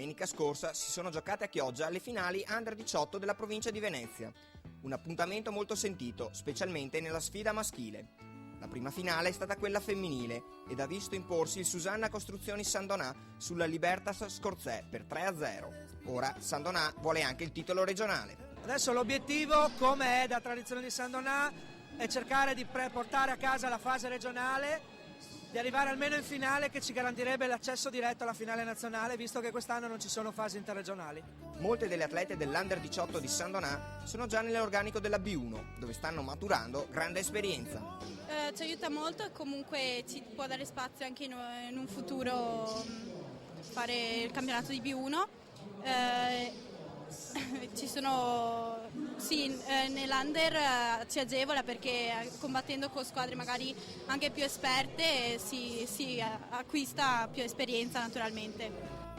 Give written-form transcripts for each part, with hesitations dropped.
domenica scorsa si sono giocate a Chioggia le finali Under 18 della provincia di Venezia. Un appuntamento molto sentito, specialmente nella sfida maschile. La prima finale è stata quella femminile ed ha visto imporsi il Susanna Costruzioni San Donà sulla Libertas Scorzè per 3-0. Ora San Donà vuole anche il titolo regionale. Adesso l'obiettivo, come è da tradizione di San Donà, è cercare di portare a casa la fase regionale, di arrivare almeno in finale, che ci garantirebbe l'accesso diretto alla finale nazionale, visto che quest'anno non ci sono fasi interregionali. Molte delle atlete dell'Under 18 di San Donà sono già nell'organico della B1, dove stanno maturando grande esperienza. Ci aiuta molto e comunque ci può dare spazio anche in un futuro fare il campionato di B1. Ci sono, nell'Under ci agevola perché combattendo con squadre magari anche più esperte si acquista più esperienza naturalmente.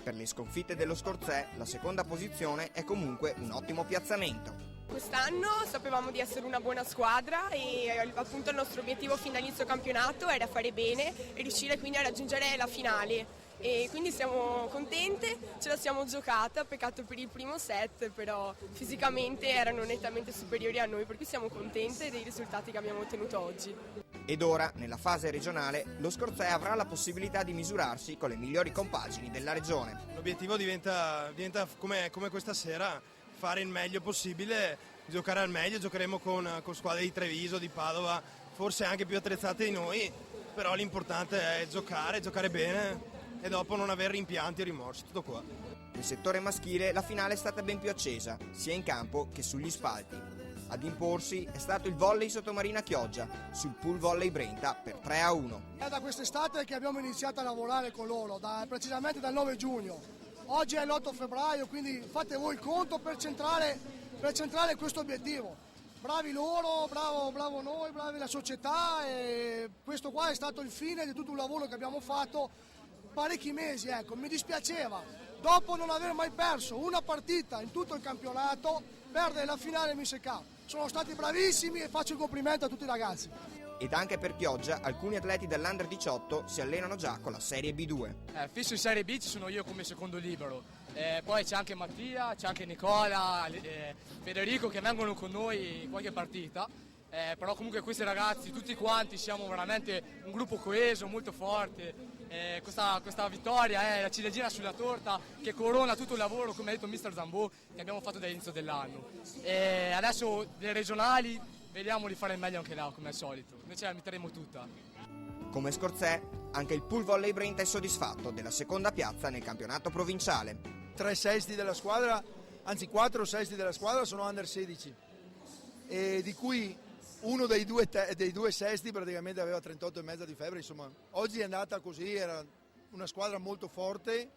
Per le sconfitte dello Scorzè, la seconda posizione è comunque un ottimo piazzamento. Quest'anno sapevamo di essere una buona squadra e appunto il nostro obiettivo fin dall'inizio campionato era fare bene e riuscire quindi a raggiungere la finale. E quindi siamo contente, ce la siamo giocata, peccato per il primo set, però fisicamente erano nettamente superiori a noi, per cui siamo contente dei risultati che abbiamo ottenuto oggi. Ed ora, nella fase regionale, lo Scorzè avrà la possibilità di misurarsi con le migliori compagini della regione. L'obiettivo diventa come questa sera, fare il meglio possibile, giocare al meglio. Giocheremo con squadre di Treviso, di Padova, forse anche più attrezzate di noi, però l'importante è giocare bene e dopo non avere rimpianti o rimorsi, tutto qua. Nel settore maschile la finale è stata ben più accesa, sia in campo che sugli spalti. Ad imporsi è stato il volley sottomarina Chioggia sul pool volley Brenta per 3-1. È da quest'estate che abbiamo iniziato a lavorare con loro, precisamente dal 9 giugno. Oggi è l'8 febbraio, quindi fate voi il conto per centrare questo obiettivo. Bravi loro, bravo noi, bravi la società, e questo qua è stato il fine di tutto un lavoro che abbiamo fatto parecchi mesi. Mi dispiaceva, dopo non aver mai perso una partita in tutto il campionato, perdere la finale Miss Cup. Sono stati bravissimi e faccio il complimento a tutti i ragazzi. Ed anche per Chioggia alcuni atleti dell'Under 18 si allenano già con la Serie B2. Fisso in Serie B ci sono io come secondo libero, poi c'è anche Mattia, c'è anche Nicola, Federico che vengono con noi in qualche partita, però comunque questi ragazzi, tutti quanti, siamo veramente un gruppo coeso, molto forte. Questa vittoria è la ciliegina sulla torta che corona tutto il lavoro, come ha detto Mister Zambò, che abbiamo fatto dall'inizio dell'anno. Adesso le regionali vediamo di fare il meglio anche là, come al solito. Noi ce la metteremo tutta. Come Scorzè, anche il pool volley Brenta è soddisfatto della seconda piazza nel campionato provinciale. 3 sesti della squadra, anzi 4 sesti della squadra sono Under 16, e di cui uno dei due sesti praticamente aveva 38,5 di febbre. Insomma, oggi è andata così, era una squadra molto forte,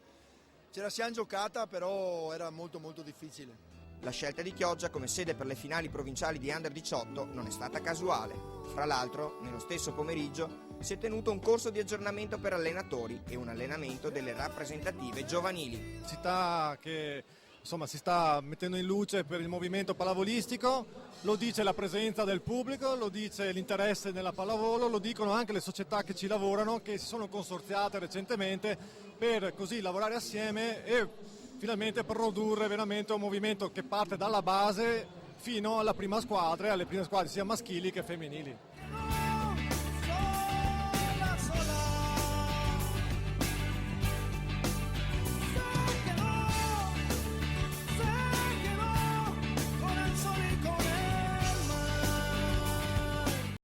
ce la siamo giocata, però era molto molto difficile. La scelta di Chioggia come sede per le finali provinciali di Under 18 non è stata casuale. Fra l'altro, nello stesso pomeriggio si è tenuto un corso di aggiornamento per allenatori e un allenamento delle rappresentative giovanili. Città che si sta mettendo in luce per il movimento pallavolistico, lo dice la presenza del pubblico, lo dice l'interesse nella pallavolo, lo dicono anche le società che ci lavorano, che si sono consorziate recentemente per così lavorare assieme e finalmente produrre veramente un movimento che parte dalla base fino alla prima squadra, alle prime squadre sia maschili che femminili.